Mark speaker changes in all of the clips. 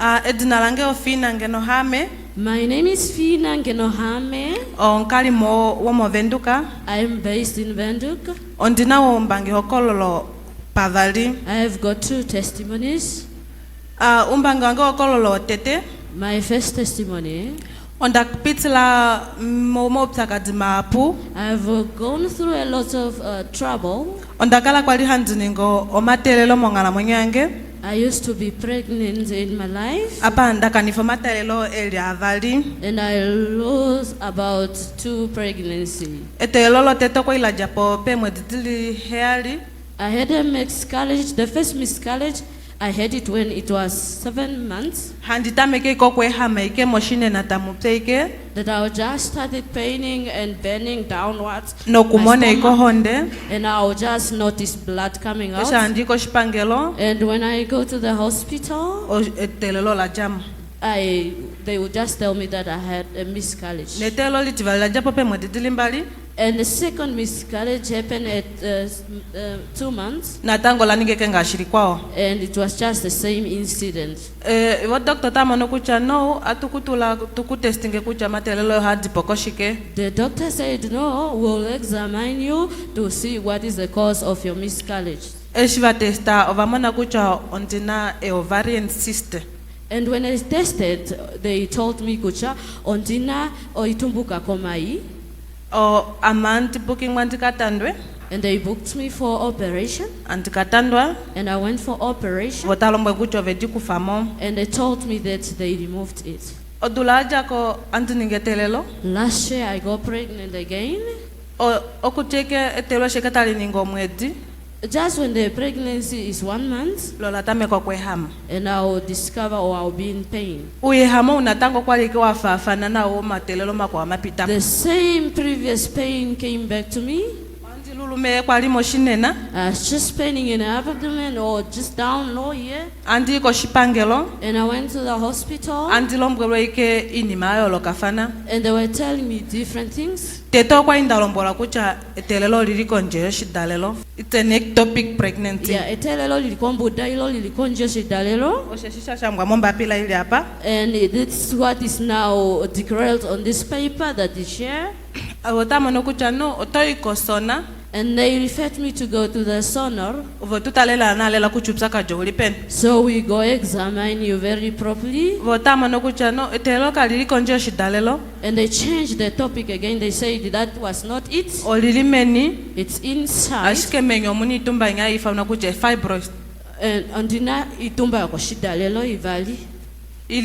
Speaker 1: Edina lange ofina ngenohame.
Speaker 2: My name is Fina Ngenohame.
Speaker 1: Onkali mo womo venduka.
Speaker 2: I am based in Windhoek.
Speaker 1: Ondina wo mbangi hokololo pavali.
Speaker 2: I have got 2 testimonies.
Speaker 1: Umbangi wange hokololo tete.
Speaker 2: My first testimony.
Speaker 1: Ondakpitila mo psakadi mapu.
Speaker 2: I have gone through a lot of trouble.
Speaker 1: Ondakala kwali handiningo omatelelo mongala mwenyange.
Speaker 2: I used to be pregnant in my life.
Speaker 1: And
Speaker 2: I lost about 2 pregnancies. I had a miscarriage. The first miscarriage, I had it when it was 7 months. That I just started paining and bending downwards. And I just noticed blood coming out. And when I go to the hospital, they would just tell me that I had a miscarriage. And the second miscarriage happened at 2 months. And it was just the same incident. The doctor said, no, we'll examine you to see what is the cause of your miscarriage. And when I tested, they told me, kucha, ondina oitumbuka komai. And they booked me for operation. And I went for operation. And they told me that they removed it. Last year I got pregnant again. Just when the pregnancy is 1 month, and I will discover or I will be in pain. The same previous pain came back to me. I was just paining in the abdomen or just down low here. And I went to the hospital. And they were telling me different things.
Speaker 1: It's an ectopic pregnancy.
Speaker 2: Yeah, and it's what is now declared on this paper that is here. And they referred me to go to the sonor. So we go examine you very properly. And they changed the topic again. They said that was not it. It's inside. And andina itumba yakoshidalelo ivali. And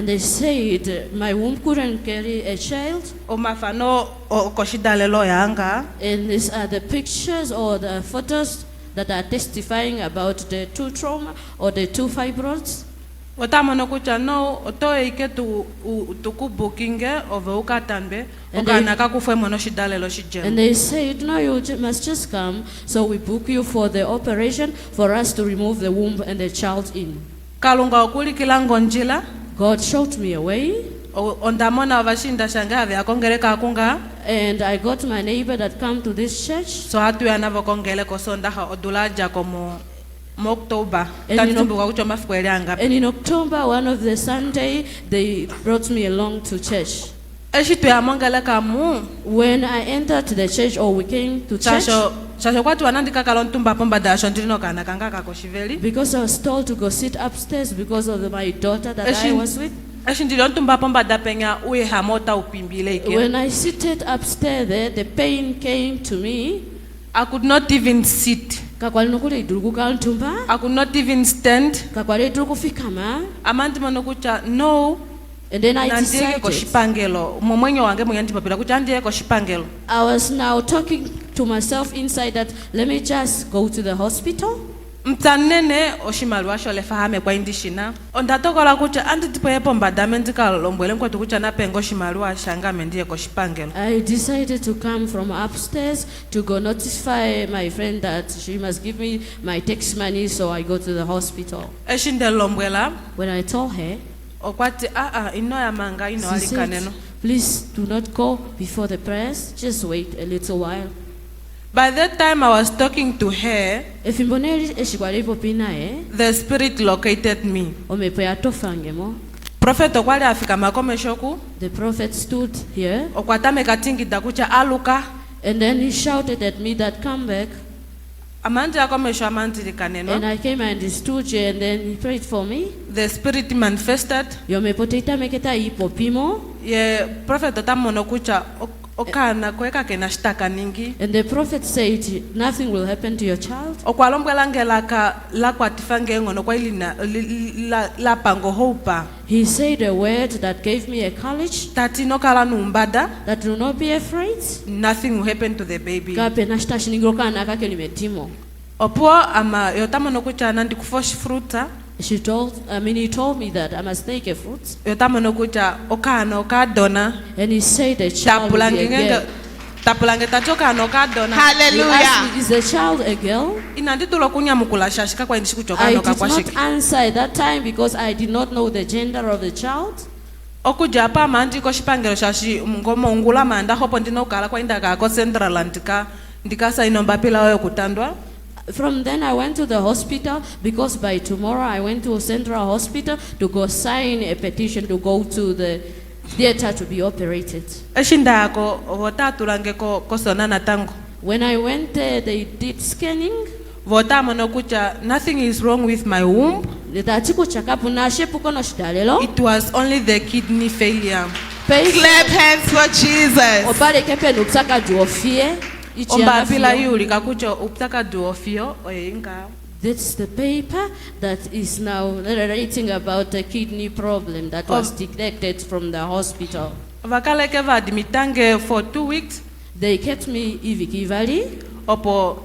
Speaker 2: they said my womb couldn't carry a child. And these are the pictures or the photos that are testifying about the 2 trauma or the 2 fibroids. And they said, no, you must just come. So we book you for the operation for us to remove the womb and the child in. God showed me a way. And I got my neighbor that come to this church. And in October, one of the Sunday, they brought me along to church. When I entered the church, or we came to church, because I was told to go sit upstairs because of my daughter that I was with. When I seated upstairs there, the pain came to me.
Speaker 1: I could not even sit. I could not even stand. No.
Speaker 2: And then I decided. I was now talking to myself inside that let me just go to the hospital. I decided to come from upstairs to go notify my friend that she must give me my tax money, so I go to the hospital. When I told her, she said, please do not go before the prayers, just wait a little while.
Speaker 1: By that time I was talking to her,
Speaker 2: efimbo eshikwali popi naye
Speaker 1: the spirit located me.
Speaker 2: omepo yatofangemo.
Speaker 1: Prophet okwali afika makomeshoku,
Speaker 2: The prophet stood here
Speaker 1: okwatameka tingida kucha aluka,
Speaker 2: and then he shouted at me that come back,
Speaker 1: amanzi akomesho amanzi
Speaker 2: and
Speaker 1: likaneno.
Speaker 2: I came and he stood here and then he prayed for me.
Speaker 1: The spirit manifested.
Speaker 2: Yomepo itameketa ipopimo,
Speaker 1: Ye prophet otamono kucha okana kweka kena shtaka ningi.
Speaker 2: and the prophet said nothing will happen to your child.
Speaker 1: Okwalombwela ngelaka lakwatifange ngono kwa ili la pango hopa.
Speaker 2: He said a word that gave me a courage
Speaker 1: Tati no kala numbada,
Speaker 2: that do not be afraid.
Speaker 1: nothing will happen to the baby.
Speaker 2: Kape nashita shinigokana kake limetimo.
Speaker 1: Opo ama yotamono kucha nandi kufosh fruta.
Speaker 2: He told me that I must take a fruit.
Speaker 1: Yotamono kucha okana okadona.
Speaker 2: And he said the child will be a girl.
Speaker 1: Tapulange tachoka no kadona.
Speaker 2: He asked
Speaker 3: Hallelujah.
Speaker 2: me, is the child a girl?
Speaker 1: Inanditulo kunya mukula shashika kwa indishi kuchoka
Speaker 2: I
Speaker 1: no
Speaker 2: did not
Speaker 1: kakwashiki.
Speaker 2: answer at that time because I did not know the gender of the child.
Speaker 1: Okuja pa manji ko shipangelo shashi ngomo ungula manda hopo ndino kala kwa indaga ko central ndika sa inomba pila oyo kutandwa.
Speaker 2: From then I went to the hospital because by tomorrow I went to a central hospital to go sign a petition to go to the theater to be operated.
Speaker 1: Eshinda ko vota tulange ko sonana tango.
Speaker 2: When I went there, they did scanning.
Speaker 1: Vota mono kucha nothing is wrong with my womb.
Speaker 2: It
Speaker 1: was only the kidney failure.
Speaker 3: Clap hands for Jesus.
Speaker 1: Omba pila yuli kakucho uptaka duofio oyinga.
Speaker 2: That's the paper that is now narrating about the kidney problem that was detected from the hospital.
Speaker 1: Vakaleke vadimitange for 2 weeks.
Speaker 2: They kept me ivikivali.
Speaker 1: Opo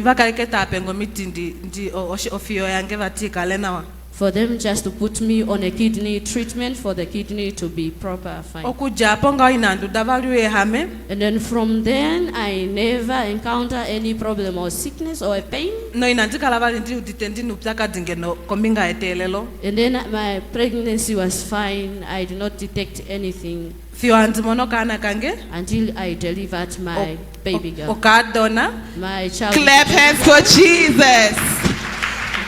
Speaker 1: vakaleke tapengo miti ndi ofio yange vatika lenawa.
Speaker 2: For them just to put me on a kidney treatment for the kidney to be proper fine.
Speaker 1: Okuja ponga inandu davalue hame.
Speaker 2: And then from then I never encounter any problem or sickness or a pain.
Speaker 1: No inandika lavali ndi uditendi nuptaka dingeno kombinga etelelo.
Speaker 2: And then my pregnancy was fine. I did not detect anything
Speaker 1: Fio antimono kana kange.
Speaker 2: until I delivered my baby girl.
Speaker 1: Okadona.
Speaker 2: My child.
Speaker 3: Clap hands for Jesus.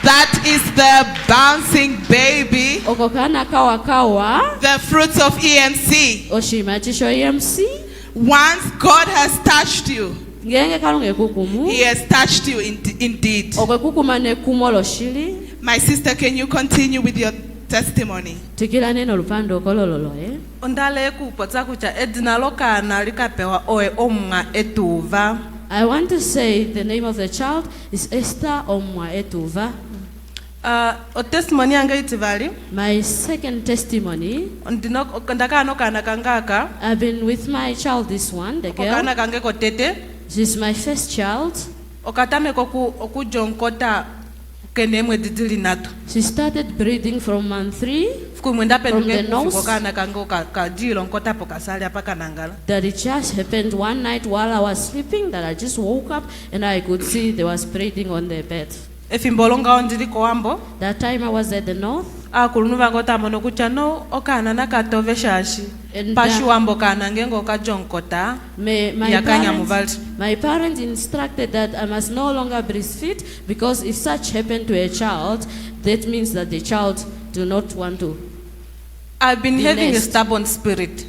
Speaker 3: That is the bouncing baby,
Speaker 2: Okokana kawa kawa.
Speaker 3: the fruits of EMC.
Speaker 2: Oshimatisho EMC.
Speaker 3: Once God has touched you,
Speaker 2: Ngenge kalunge kukumu.
Speaker 3: He has touched you indeed.
Speaker 2: Okukuma ne kumolo shili.
Speaker 3: My sister, can you continue with your testimony?
Speaker 2: Tikila neno lupando kolololo
Speaker 1: Ondale kupotsa kucha edinalo kana likapewa oe omwa etuva.
Speaker 2: I want to say the name of the child is Esther Omwa Etuva.
Speaker 1: O testimony yange itivali.
Speaker 2: My second testimony,
Speaker 1: Ndakano kana kangaka.
Speaker 2: I've been with my child, this one, the girl.
Speaker 1: Okana kange kotete.
Speaker 2: She's my first child.
Speaker 1: Okatame okujonkota kenemwe didili nato.
Speaker 2: She started breathing from month 3. From the nose. That it just happened one night while I was sleeping that I just woke up and I could see there was breathing on the bed. That time I was at the north. And my parents instructed that I must no longer breastfeed because if such happened to a child, that means that the child do not want to.
Speaker 1: I've been having a stubborn spirit.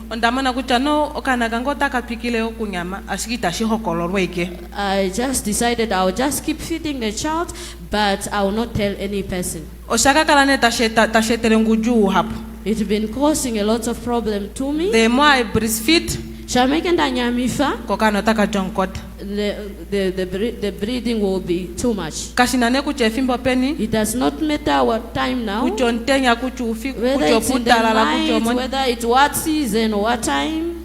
Speaker 1: Ondamana kucha no okana kangota kapikile okunyama ashikita shihokolorwe ike.
Speaker 2: I just decided I will just keep feeding the child, but I will not tell any person.
Speaker 1: Oshaka kalane tashetere nguju hapo.
Speaker 2: It's been causing a lot of problem to me.
Speaker 1: The more I breastfeed,
Speaker 2: kokano taka jonkota. The breathing will be too much. It does not matter what time now, whether it's in the night, whether it's what season or what time.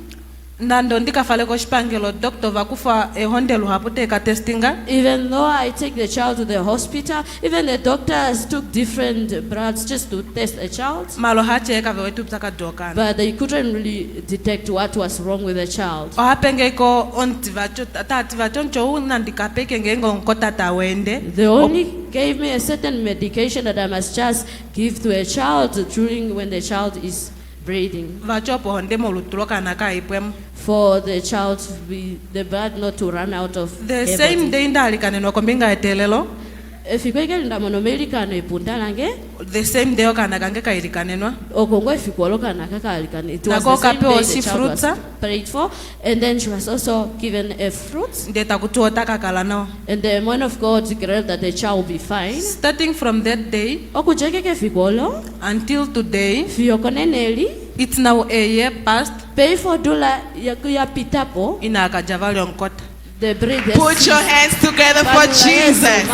Speaker 1: Nando ndikafale ko shipangelo doctor vakufa ehondelo hapoteka testinga.
Speaker 2: Even though I take the child to the hospital, even the doctors took different bloods just to test a child.
Speaker 1: Malo hacheka vewetu ptaka dokana.
Speaker 2: But they couldn't really detect what was wrong with the child.
Speaker 1: Ohapenge ko ontivacho tativacho ncho nandikapeke ngengo nkota tawende.
Speaker 2: They only gave me a certain medication that I must just give to a child during when the child is breeding.
Speaker 1: vachopo honde molutulo kana kaipwemo.
Speaker 2: For the child to be, the blood not to run out of
Speaker 1: The
Speaker 2: her
Speaker 1: same
Speaker 2: body.
Speaker 1: day ndalikanenwa kombinga etelelo.
Speaker 2: Efikwekeli ndamonomelikano ipundalange.
Speaker 1: The same day okana kange kailikanenwa.
Speaker 2: Okongo efikwolokana kakalikana. It was
Speaker 1: Nako
Speaker 2: the same
Speaker 1: kapewa
Speaker 2: day
Speaker 1: si
Speaker 2: the child was
Speaker 1: fruitsa.
Speaker 2: prayed for, and then she was also given a fruit.
Speaker 1: Ndeta kutuota kakala nao.
Speaker 2: And the man of God declared that the child will be fine.
Speaker 1: Starting from that day
Speaker 2: Okujekeke fikwolo.
Speaker 1: until today,
Speaker 2: Fiyokoneneli.
Speaker 1: it's now a year past.
Speaker 2: Pay for dola ya pitapo.
Speaker 1: Ina akajavali onkota.
Speaker 2: The breed.
Speaker 3: Put your hands together for Jesus.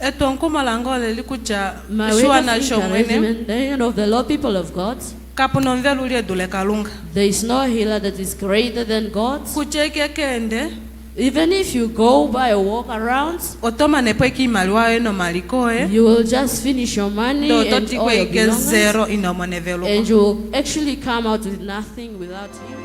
Speaker 1: Eto nkuma langole likucha
Speaker 2: My
Speaker 1: shua
Speaker 2: way
Speaker 1: na
Speaker 2: of
Speaker 1: shomwene.
Speaker 2: of the Lord, people of God.
Speaker 1: Kapunomvya lulie dule kalunga.
Speaker 2: There is no healer that is greater than God.
Speaker 1: Kucheke kende.
Speaker 2: Even if you go by a walk around,
Speaker 1: Otoma nepo ikimaliwa eno malikoe.
Speaker 2: you will just finish your money
Speaker 1: Do
Speaker 2: and
Speaker 1: toti
Speaker 2: all
Speaker 1: kwe
Speaker 2: your
Speaker 1: ike
Speaker 2: belongings,
Speaker 1: zero ino monevelo.
Speaker 2: and you will actually come out with nothing without him.